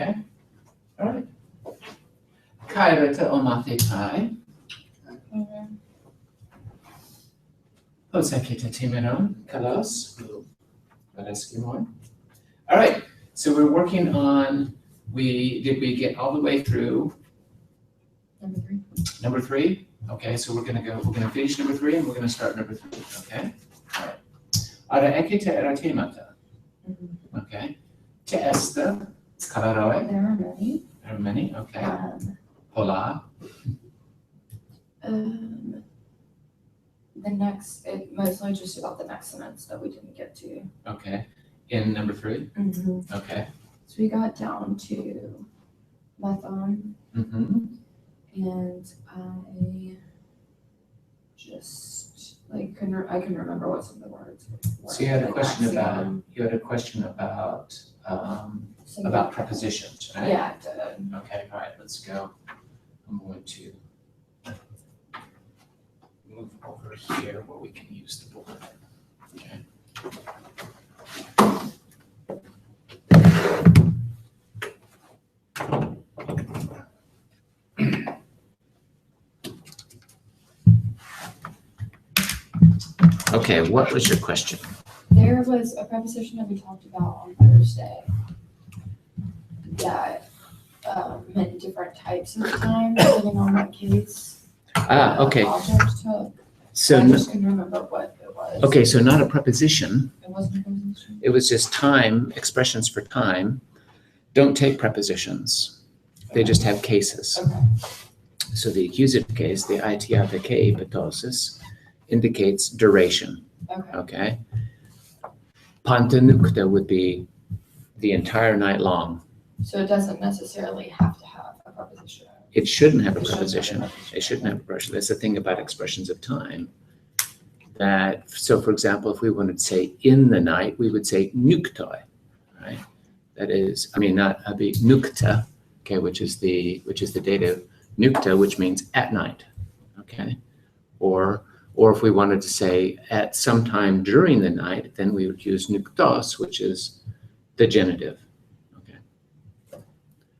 Okay, all right. Kairata omate kai. Osakita timeron, kalos. All right, so we're working on, did we get all the way through Number 3. number 3? Okay, so we're gonna finish number 3 and we're gonna start number 3, okay? All right. Ara ekita era temata. Okay. Te esta, skalaroe. There are many. There are many, okay. Hola. The next, it mostly just about the next sentence that we didn't get to. Okay. In number 3? Okay. So we got down to methon, and I just I couldn't remember what some of the words were. So you had a Like question axiom, about prepositions, right? Yeah, I did. Okay, all right, let's go. I'm going to move over here where we can use the board. Okay. Okay, what was your question? There was a preposition that we talked about on Thursday that meant different types of time depending on what case. Okay. Object took. So, I just couldn't remember what it was. okay, so not a preposition. It wasn't a preposition. It was just time, expressions for time. Don't take prepositions. They just have cases. Okay. So the accusative case, the itiavake petosis, indicates duration, Okay. okay? Pantanukta would be the entire night long. So it doesn't necessarily have to have a preposition. It shouldn't have a It shouldn't have a preposition. preposition. It shouldn't have a preposition. That's the thing about expressions of time. That, so for example, if we wanted to say in the night, we would say nuktoi, right? That is, I mean, not be nukta, okay, which is the dative, nukta, which means at night, okay? Or if we wanted to say at some time during the night, then we would use nuktos, which is the genitive, okay?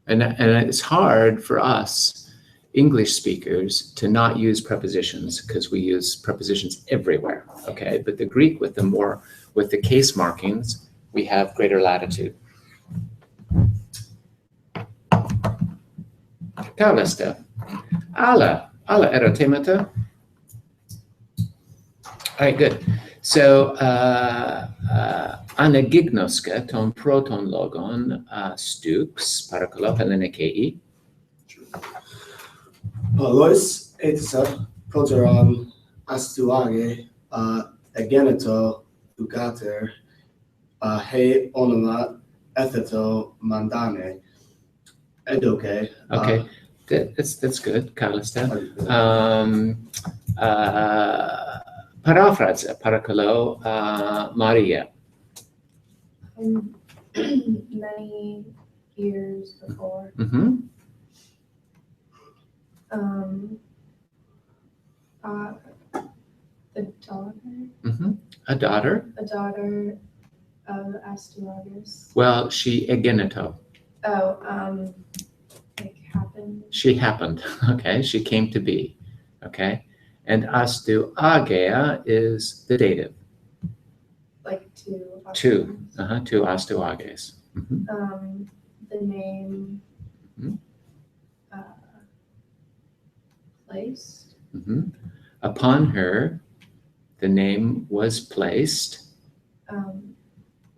And it's hard for us English speakers to not use prepositions because we use prepositions everywhere, okay? But the Greek with the case markings, we have greater latitude. Kaulasta. Alla erotemata. All right, good. So, anagignoska ton proton logon stux parakolopelenekei. Lois etisa proteron astuage ageneto ugater he onoma etheto mandane edoke. Okay, that's good, Kaulasta. Paraphrase, parakalo, Maria. Many years before. Mm-hmm. The daughter, Mm-hmm. A daughter. of Astyages. Well, she egeneto. Oh, like happened. She happened. Okay, she came to be. Okay, and astu agea is the dative. Like to. Two. Two astu ages. The name. Mhm. Placed. Mm-hmm. Upon her, the name was placed.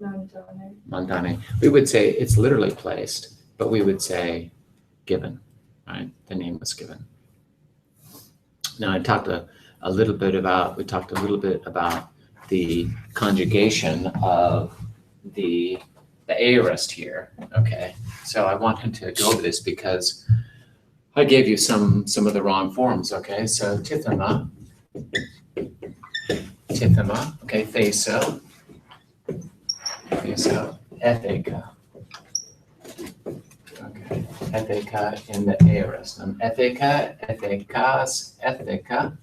Mandane. Mandane. We would say it's literally placed, but we would say given, right? The name was given. Now, we talked a little bit about the conjugation of the aorist here, okay? So I wanted to go over this because I gave you some of the wrong forms, okay? So tithema, okay, theso, etheka. Okay, etheka in the aorist. Etheka, ethekas, etheka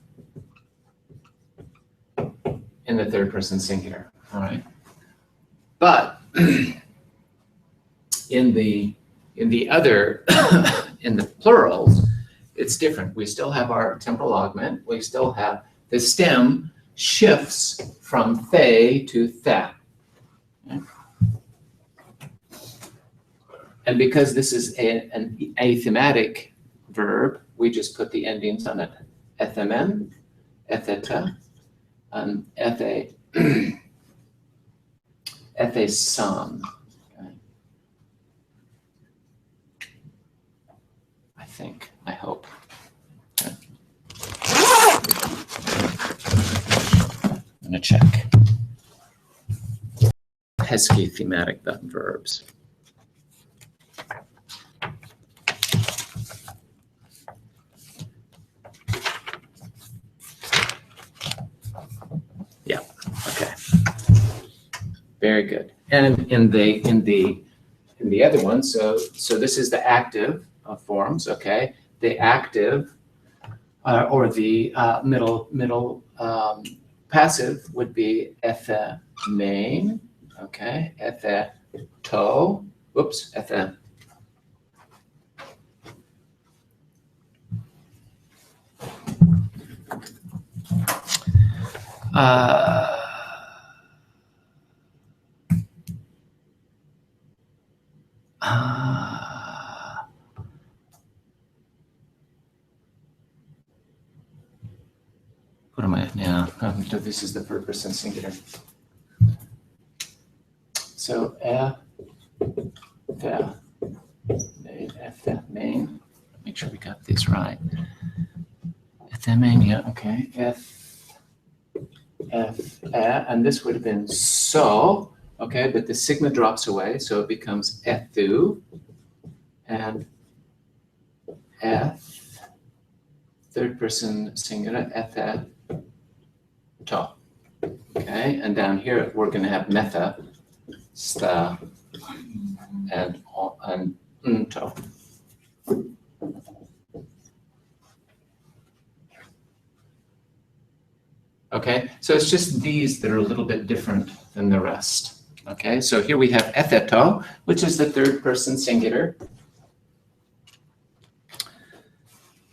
in the third person singular, all right? But in the In the other, in the plurals, it's different. We still have our temporal augment. We still have the stem shifts from the to the. Okay? And because this is an athematic verb, we just put the endings on it. Ethemen, etheta, and ethesan. Okay. I think, I hope. Okay. I'm gonna check. Pesky thematic verbs. Yeah, okay. Very good. And in the other one, so this is the active forms, okay? The active or the middle passive would be main, okay? To, whoops, what am I at now? So this is the third person singular. So main. Make sure we got this right. Main, yeah, okay. And this would have been so, okay, but the sigma drops away, so it becomes ethu and third person singular, to. Okay, and down here we're going to have metha, sta, and to. Okay, so it's just these that are a little bit different than the rest. Okay, so here we have etheto, which is the third person singular.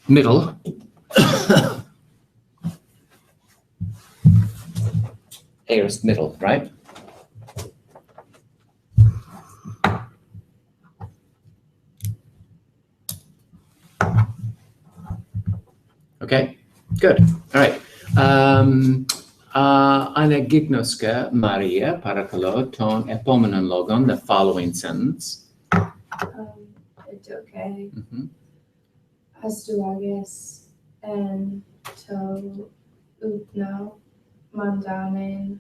Middle. Aorist middle, right? Okay, good. All right. Anagignoska Maria Parakalo ton epomenon logon, the following sentence. It's okay. Mhm. Astuagus and to upno mandane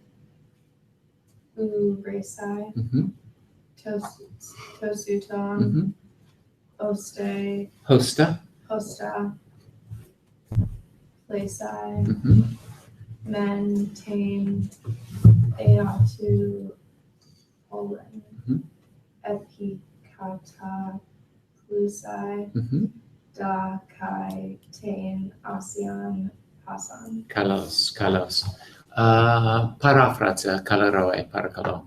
uresai Mhm. tosuton Mhm. oste Hosta. hosta placai Mhm. maintain eatu pollen Mhm. epicata plusai Mhm. da kai tain asian pasan. Kalos. Paraphrasa kalaroe parakalo.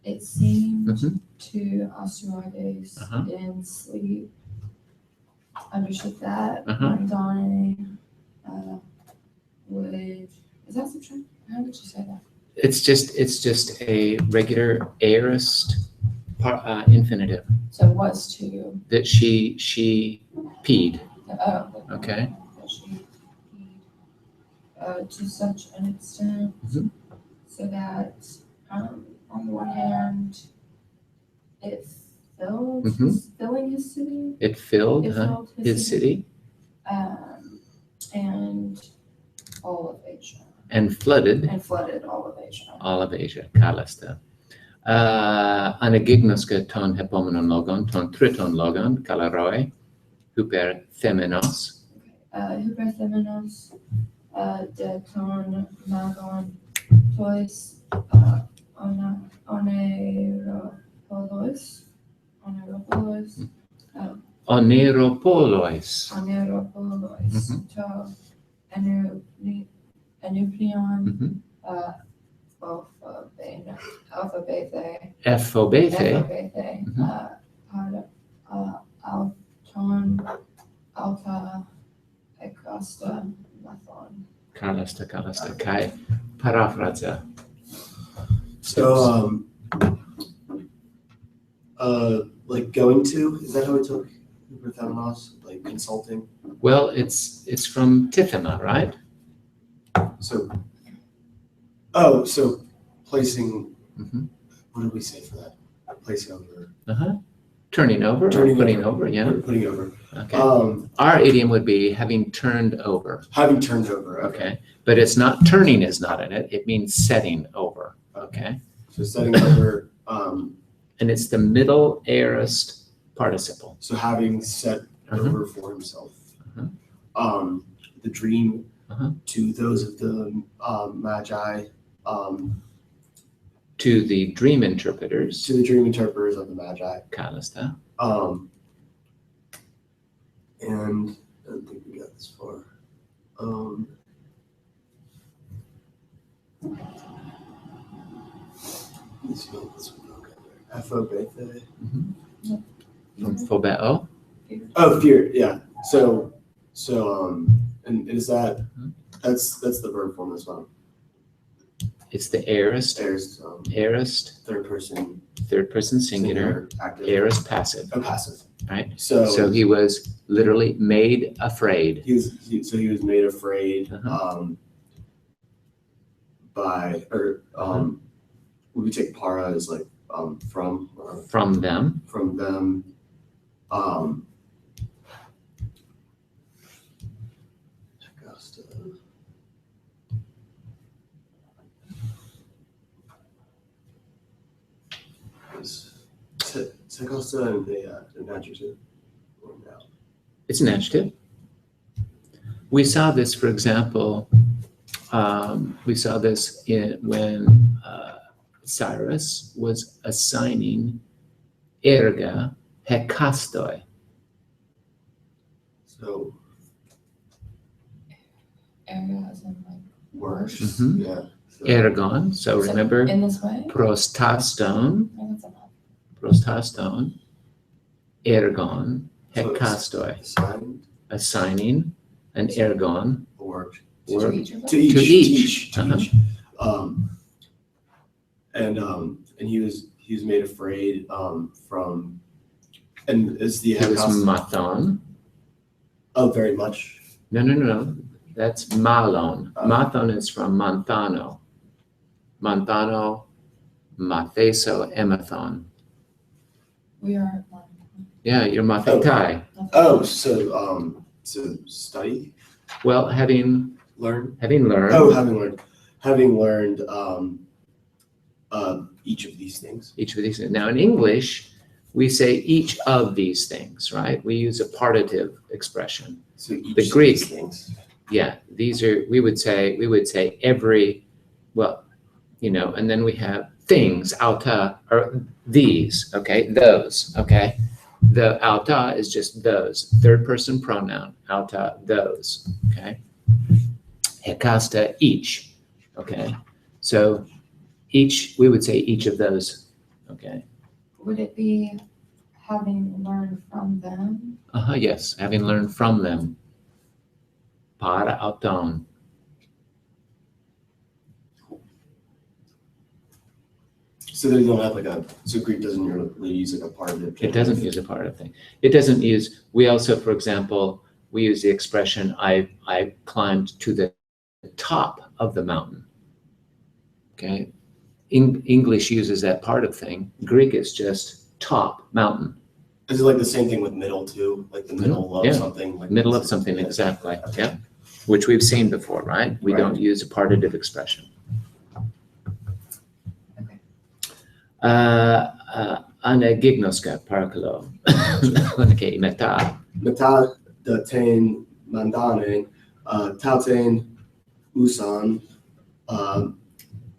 It seemed Mhm. to Ostragus Uh-huh. in sleep. Understood that Uh-huh. Mandane would, is that subtract? How would you say that? It's just a regular aorist infinitive So it was to, that she peed. Okay. that she to such an extent Mhm. so that on the one hand it filled filling his city. It filled It filled his city and all of Asia. and flooded And flooded all of Asia. all of Asia. Kalasta. Anagignoska ton hepomenon logon, ton triton logon, kalaroe, huper themenos. Hyperthemenos, de ton magon, tois, oneropoulos, Oneropolois. to enupleon, Mhm. alphabete, Ephobethe. alphabete, kalasta, kai parafraza. So, like going to, is that how it took Hyperthalamus? Like consulting? Well, it's from tithema, right? So, oh, so placing, Mhm. what did we say for that? Placing over. Uh-huh. Turning over, or Turning putting over. over, yeah. Putting over. Okay. Um, Our idiom would be having turned over. having turned over. Okay. Okay, but it's not, turning is not in it. It means setting over. Okay, So setting over, and it's the middle aorist participle. so having set Uh-huh. over for himself. Uh-huh. The dream Uh-huh. to those of the magi, To the dream interpreters, to the dream interpreters of the magi. kalasta. And I don't think we got this far. Let's see what this one okay there. Pho Bethe. From phobeo. Oh, fear. Yeah. So, and is that Mhm. that's the verb form as well. It's the aorist, There's aorist, third person third person singular, active. aorist passive. Oh, passive. Right. So, So he was literally made afraid. he was made afraid Uh-huh. by we would take para as like from or From them. from them Secosta and an adjective or noun. It's an adjective. We saw this, for example, we saw this when Cyrus was assigning erga hekastoi. So Area as in like words. Mhm. Yeah. So, Ergon, so So remember in this way. prostaston, Oh, that's enough. prostaston, ergon, So hekastoi, assigned assigning an ergon a word word To each of them? to each. To each. To Uh-huh. each. And he was made afraid from, and is the It was Hekast mathon. very much. No. That's malon. Oh. Mathon is from manthano. Manthano, matheso, emathon. We are one. Yeah, you're mathetai. Oh, so study, Well, having learn. learned. Oh, having learned each of these things. Each of these. Now, in English, we say each of these things, right? We use a partitive expression. So each The of Greek. these things. Yeah, these are, we would say every, well, and then we have things, auta, or these, okay, those, okay? The auta is just those, third person pronoun, auta, those, okay? Hekasta, each, okay? So each, we would say each of those, okay? Would it be having learned from them? Yes, having learned from them. Para auton. So they don't have so Greek doesn't really use a part of it. It doesn't use a part of thing. It doesn't use, we also, for example, we use the expression, I climbed to the top of the mountain. Okay? English uses that part of thing. Greek is just top, mountain. Is it like the same thing with middle too? Like the middle of Yeah. something? Like Middle of something, Yeah. exactly. Okay. Yeah. Which we've seen before, right? We Right. don't use a partitive expression. Okay. Anagignoska parakalo. Okay, meta. Meta datain mandane, tautain usan,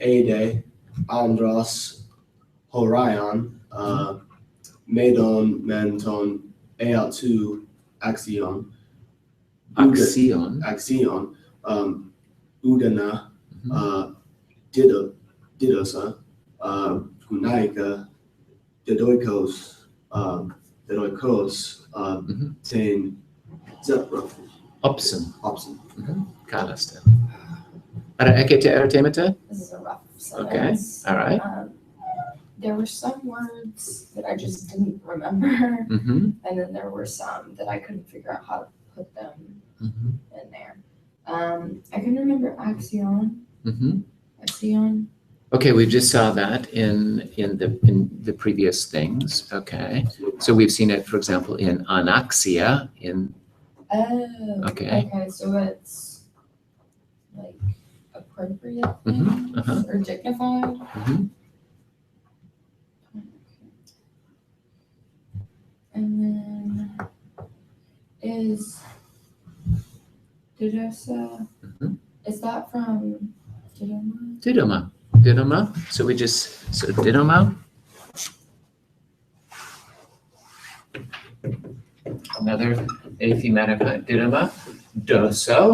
ade, andros, horion, medon menton, eatu, axion, Axion. udana, didosa, gunaika, didoikos, Mhm. tain, zepra, Opsen. opsin. Kalasta. Ara eke te erotemata? This is a rough Okay, sentence. all right. There were some words that I just didn't remember, Mm-hmm. and then there were some that I couldn't figure out how to put them Mm-hmm. in there. I can remember axion. Mm-hmm. Axion. Okay, we just saw that in the previous things. Okay, so we've seen it, for example, in anaxia. Oh. Okay. Okay, so it's like appropriate Mhm, things uh-huh. or dignified. Mhm. And then is didosa, Mhm. is that from Didoma? Didoma. Didoma. So didoma. Another athematic didoma. Doso,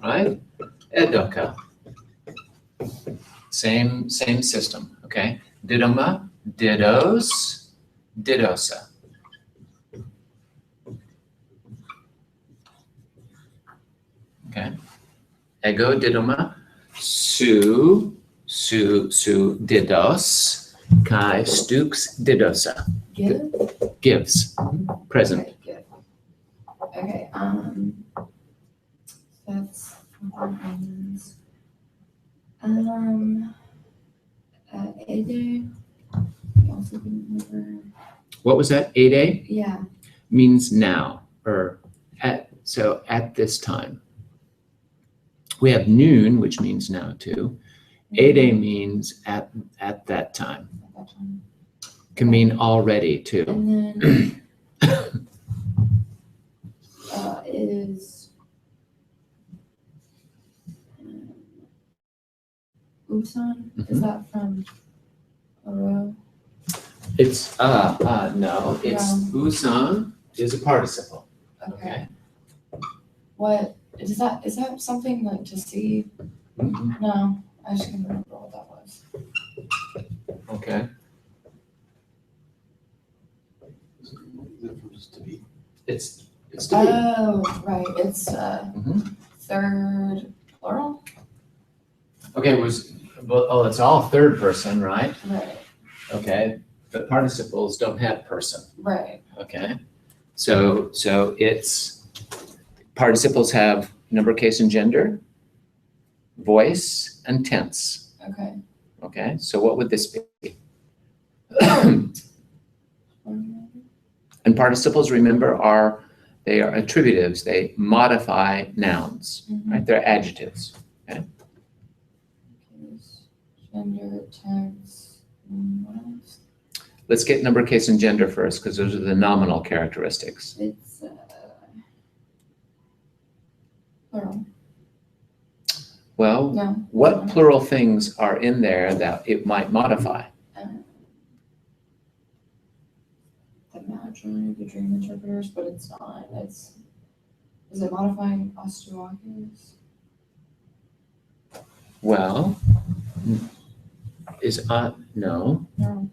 right? Edoka. Same system. Okay. Didoma, didos, didosa. Okay. Ego didoma, su didos, kai stux didosa. Give? Gives. Present. Okay, give. Okay, that's things. Ede, we also can remember, What was that? 8a yeah, means now, or at this time. We have noon, which means now too. 8a means at that time. at that time. Can mean already too. And then, is, Usan, is that from Oro? It's no. It's usan is a participle. Okay. What, is that something like to see? Mhm. No, I just can't remember what that was. Okay. Is it from just to be? It's to be. Oh, right, it's, Mhm. third plural? Okay. It's all third person, right? Right, Okay. But participles don't have person. right, Okay. So it's participles have number, case, and gender, voice, and tense. okay. Okay. So what would this be? And participles, remember, they are attributives. They modify nouns, right? They're adjectives. Gender, tense, what else? Let's get number, case, and gender first, because those are the nominal characteristics. It's, plural, Well, no. what plural things are in there that it might modify? The Magi, the dream interpreters, but it's not, is it modifying Ostuakis? Well, is no. No.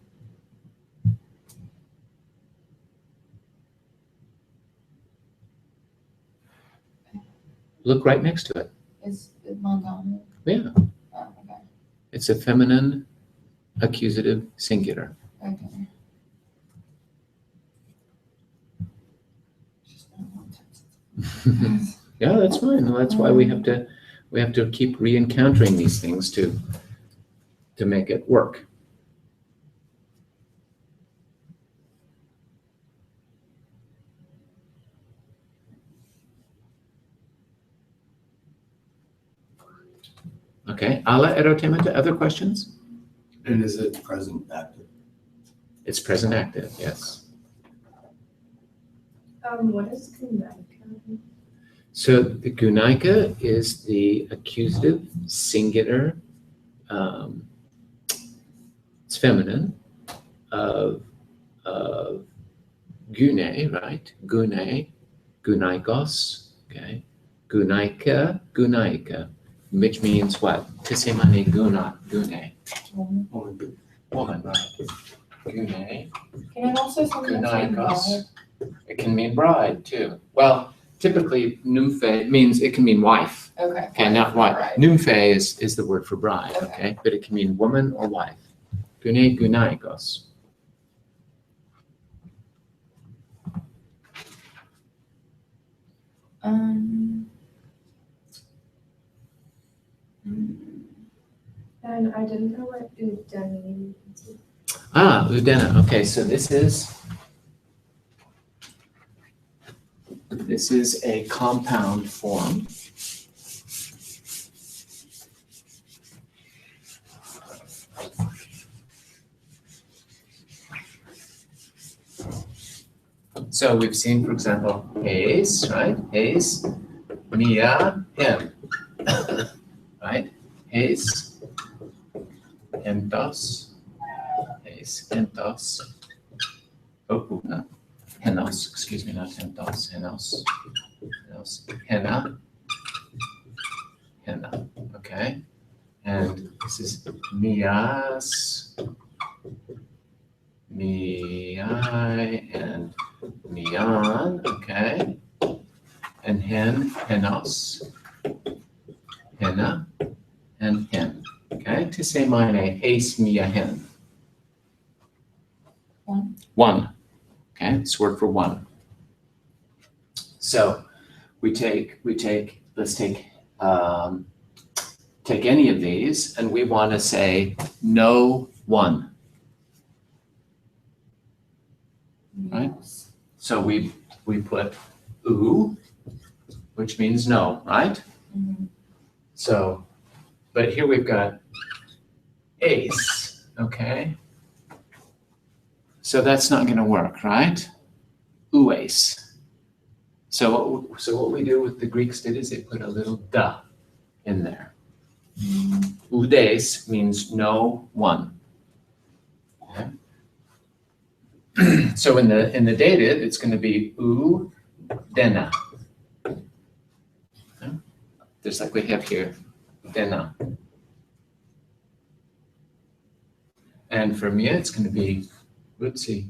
Look right next to it. Is it Montana? Yeah. Oh, okay, It's a feminine accusative singular. okay. Just been a long time since. Yeah, that's fine. Well, that's why we have to keep re-encountering these things to make it work. Okay, alla erotemata, other questions? And is it present active? It's present active, yes. What is Kunaika? So the gunaika is the accusative singular, it's feminine, of gune, right? Gune, gunaikos, okay? Gunaika, which means what? Tisimani gune, woman, right? Gune, Can it also sometimes mean Gunaikos. bride? It can mean bride too. Well, typically nymphe means, it can mean wife. Okay. Okay, not wife. Right. Nymphe is the word for bride, Okay. okay? But it can mean woman or wife. Gune gunaikos. Um. And I didn't know what Udemy means. Ah, Udena. Okay, so this is a compound form. So we've seen, for example, Hayes, right? Hayes, Mia, him, right? Hayes, entos, Hayes, entos. Oh, no, henos, excuse me, not entos, henos, henna, okay? And this is mias, miai, and mian, okay? And hen, henos, henna, and hen, okay? To say mine, ace, mia, hen. One. One, okay? It's word for one. So let's take any of these, and we want to say no one. Right. Yes. So we put oo, which means no, right? Mhm. So, but here we've got ace, okay? So that's not going to work, right? Uace. So what we do with the Greeks did is they put a little da in there. Udes means no one. Okay? So in the dative, it's going to be u dena. Okay? Just like we have here, dena. And for Mia, it's going to be, let's see,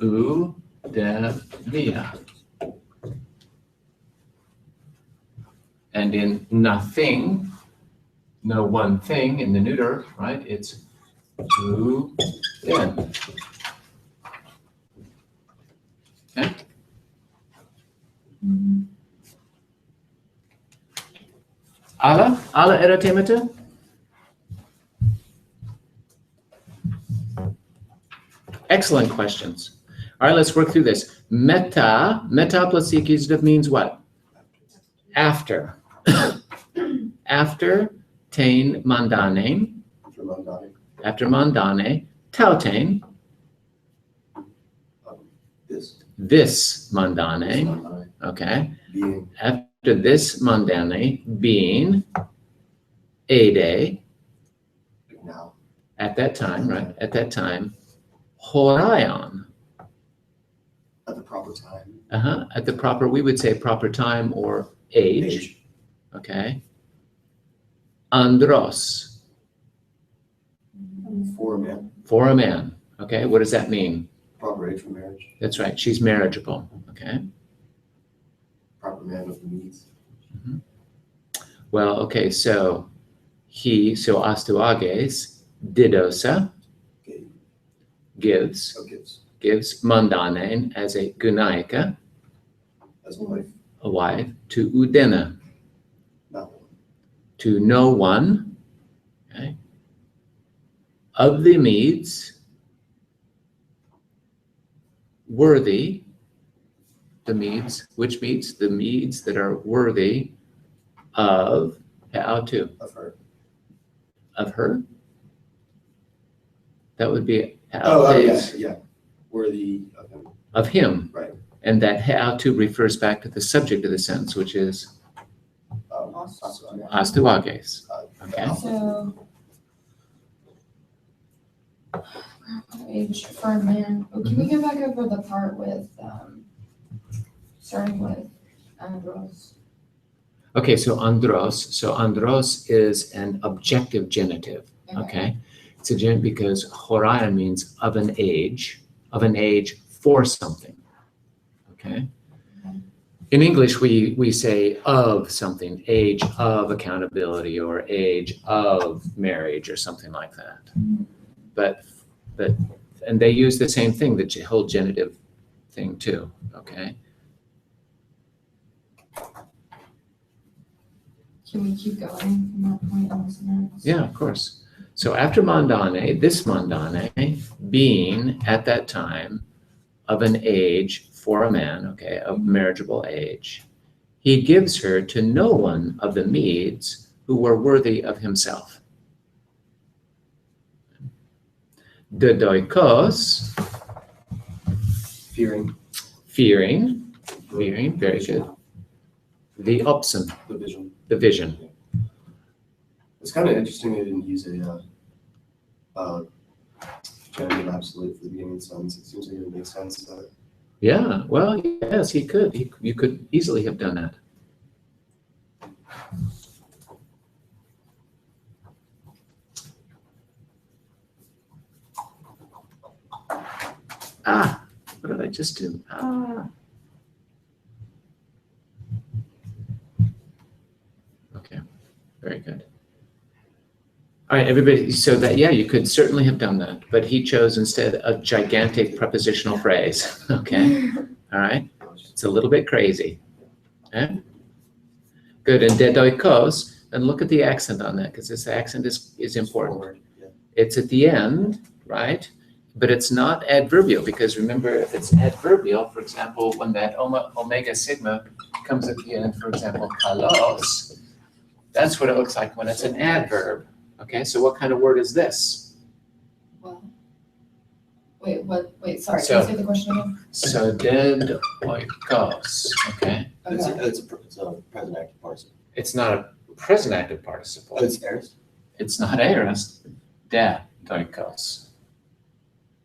u de Mia. And in nothing, no one thing in the neuter, right? It's u den. Okay. Mhm. Alla era temata? Excellent questions. All right, let's work through this. Meta plus the accusative means what? After. After tain mandane, after mandane, tautain, this mandane, okay? Being. After this mandane, being a day, Now. at that time, right? At that time, horaion, At the proper time. at the proper, we would say proper time or age, okay? Andros, For a man. for a man, okay? What does that mean? Proper age for marriage. That's right, she's marriageable, okay? Proper man of the needs. Well, okay, so astuages, didosa, Okay. gives So gives. mandanen as a gunaika, As a wife. a wife, to udena, Not one. to no one, okay? Of the Medes, worthy, the Medes, which Medes? The Medes that are worthy of, how to, Of her. of her? That would be Oh, yeah. Worthy of him. of him. Right. And that how to refers back to the subject of the sentence, which is astuages. Okay. So. Age for a man. Oh, can we go back over the part with, starting with andros? Okay, so andros is an objective genitive, okay? It's a genitive because horia means of an age for something, okay? In English, we say of something, age of accountability or age of marriage or something like that. But and they use the same thing, the whole genitive thing too, okay? Can we keep going from that point on this next? Yeah, of course. So after mandane, this mandane, being at that time of an age for a man, okay, of marriageable age, he gives her to no one of the Medes who were worthy of himself. De doikos, Fearing fearing, very good. The opson, the vision. the vision. It's kind of interesting they didn't use a genitive absolute for the beginning sentence. It seems like it would make sense. But Yeah, well, yes, he could. You could easily have done that. What did I just do? Okay, very good. All right, everybody, so that, yeah, you could certainly have done that, but he chose instead a gigantic prepositional phrase, okay? All right, it's a little bit crazy. Okay? Good, and dedoikos, and look at the accent on that, because this accent is important. forward, yeah. It's at the end, right? But it's not adverbial, because remember, if it's adverbial, for example, when that omega sigma comes at the end, for example, kalos, that's what it looks like when it's an adverb. Okay, so what kind of word is this? Well, wait, sorry, So- can you say the question again? So dead oikos, okay? It's Okay. a present active participle. It's not a present active participle. It's aorist. It's not aorist. De oikos.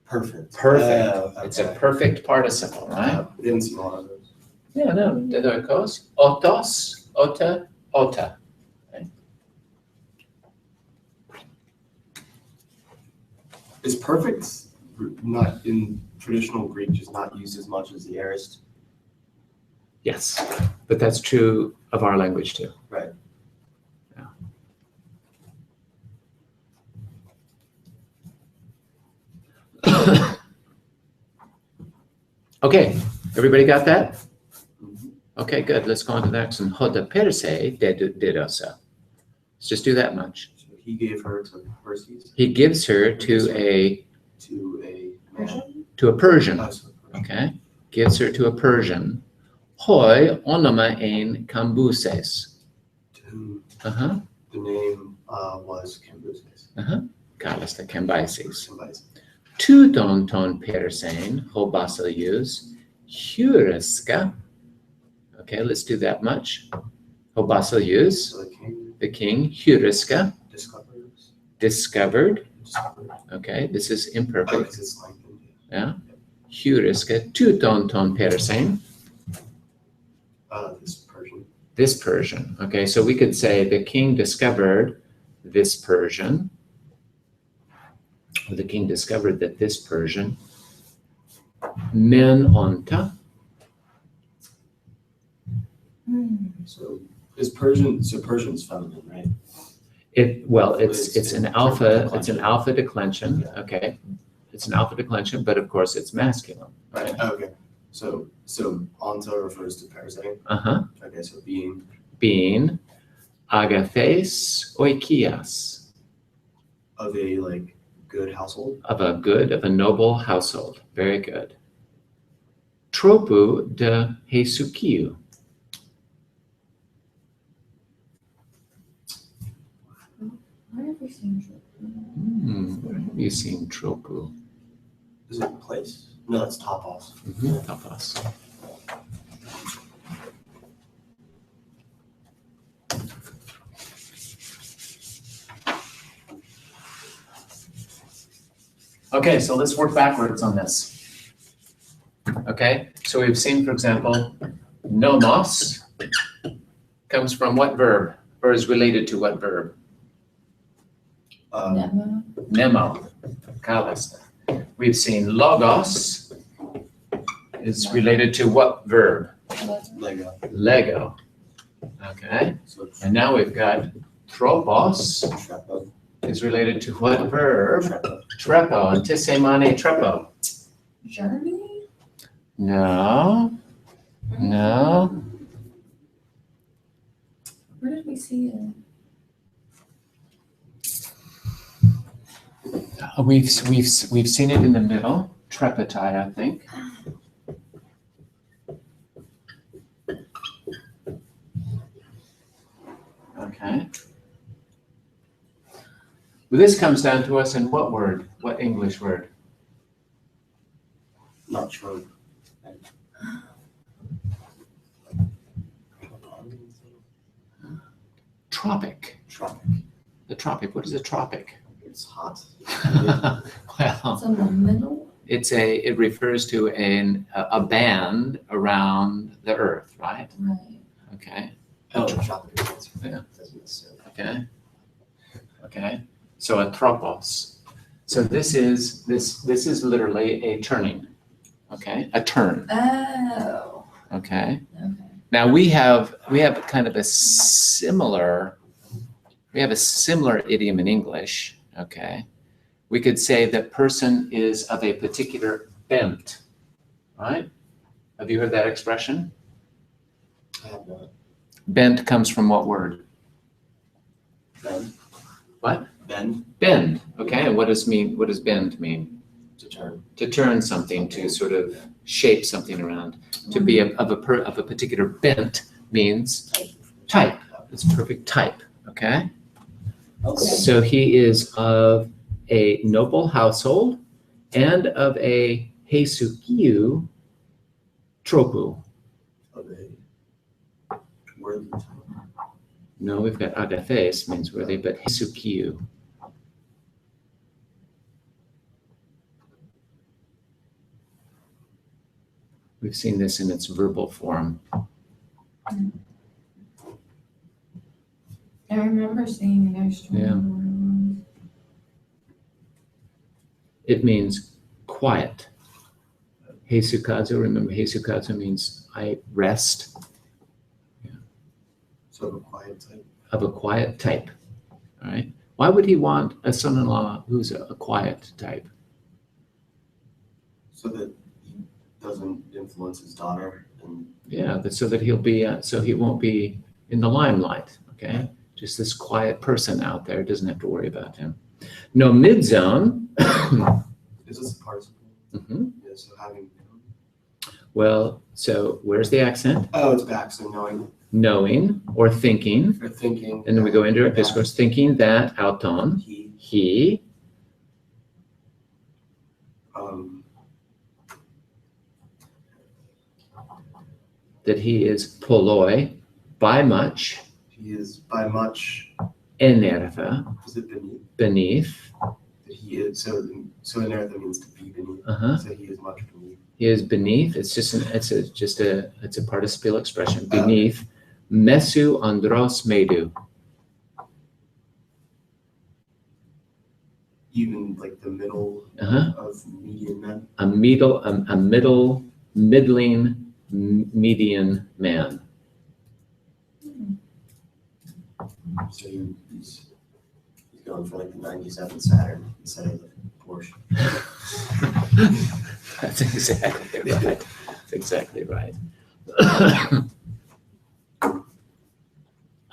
Perfect. Perfect. Okay. It's a perfect participle, right? We didn't see a lot of those. Yeah, no, de oikos. Otos, ota, ota. Is perfect not in traditional Greek just not used as much as the aorist? Yes, but that's true of our language too. Right. Yeah. Okay, everybody got that? Okay, good. Let's go on to the next one. Hoda perse dedosa. Let's just do that much. So he gave her to Perses, He gives her to a man. Persian. Oh, so- Okay, gives her to a Persian. Hoi onoma ein Cambyses. To whom Uh-huh. the name was Cambyses. Kalas the Cambyses. Somebody's. Tu ton persein ho basilius huriska. Okay, let's do that much. Ho basilius, So the king the king, huriska, discovered. discovered. Okay, this is Oh, imperfect. because it's lengthened. Yeah. Huriska, tu ton persein. This Persian. This Persian. Okay, so we could say the king discovered this Persian. Or the king discovered that this Persian. Men onta. So is Persian? So Persian's feminine, right? It's an alpha declension. Okay, it's an alpha declension, but of course it's masculine, right? Okay. So Anta refers to parasite. Uh-huh. Okay. So being Being agathes oikias, of a like good household. of a noble household. Very good. Tropu de hesukiu. Where have we seen Where have you seen tropu? Is it place? No, that's topos. Tapas. Okay, so let's work backwards on this. Okay, so we've seen, for example, nomos comes from what verb? Or is related to what verb? Nema? Nemo, kalas. We've seen logos is related to what verb? Lego. Lego. Okay, So it's and now we've got tropos trepo. is related to what verb? Trepo. Trepo, antisemane trepo. Journey? No, no. Where did we see it? We've seen it in the middle, trepetai, I think. Okay. Well, this comes down to us in what word? What English word? Not trope. Tropic. Tropic. The tropic. What is a tropic? It's hot. Well, It's in the middle? it refers to a band around the earth, right? Right. Okay. Oh, tropic. Yeah. Doesn't necessarily. Okay. Okay. So a tropos. So this is literally a turning. Okay. A turn. Oh, Okay. okay. Now we have kind of a similar idiom in English. Okay. We could say that person is of a particular bent, right? Have you heard that expression? I have not. Bent comes from what word? Bend. What? Bend. Bend. Okay. And what does bend mean? To turn. To turn something, to sort of shape something around. To be of a particular bent means type. It's perfect type. Okay. Okay. So he is of a noble household and of a hesukiu tropu. Of a worthy type. No, we've got agathes means worthy, but hesukiu. We've seen this in its verbal form. I remember seeing an extra. Yeah. It means quiet. Heisukazu, remember heisukazu means I rest, So of a quiet type. of a quiet type. All right. Why would he want a son-in-law who's a quiet type? So that he doesn't influence his daughter and Yeah, so that so he won't be in the limelight. Okay. Just this quiet person out there, doesn't have to worry about him. No, mid-zone. is this a participle? Mhm. Yeah, so having Well, so where's the accent? oh, it's back, so knowing Knowing or thinking. or thinking. And then we go into that discourse, thinking that auton, he, um that he is poloi, by much, he is by much enerva, is it beneath? beneath, That he is so inertha means to be beneath. uh-huh. So he is much beneath. He is beneath, it's a participial expression, beneath, mesu andros medu, Even like the middle uh-huh. of median men. a middling, median man. So he's going for like the 97 Saturn instead of the Porsche. That's exactly right. That's exactly right.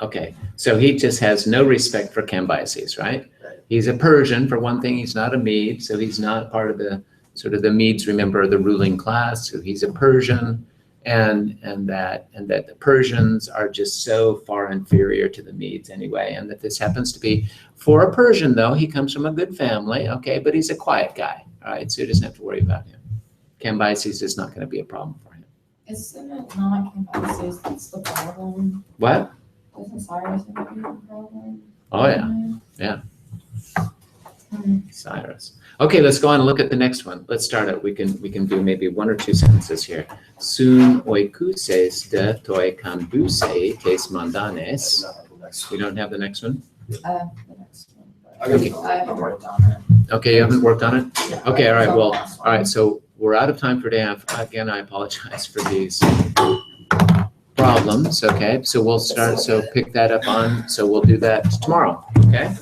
Okay, so he just has no respect for Cambyses, right? Right. He's a Persian, for one thing. He's not a Mede, so he's not part of the sort of the Medes. Remember, the ruling class. So he's a Persian, and that the Persians are just so far inferior to the Medes anyway, and that this happens to be for a Persian, though he comes from a good family. Okay, but he's a quiet guy, all right? So he doesn't have to worry about him. Cambyses is not going to be a problem for him. Isn't it not Cambyses that's the problem? What? Isn't Cyrus the problem? Oh yeah. Cyrus. Okay, let's go on and look at the next one. Let's start it. We can do maybe one or two sentences here. Sun oikuses de toi cambuse tes mandanes. We don't have the next one? The next one. but Okay. I haven't worked on it. Okay, you haven't worked on it? Yeah, Okay, all right, it's on well, the last all right, one. so we're out of time for today. Again, I apologize for these problems, okay? So we'll start, so pick that up on, so we'll do that tomorrow, okay?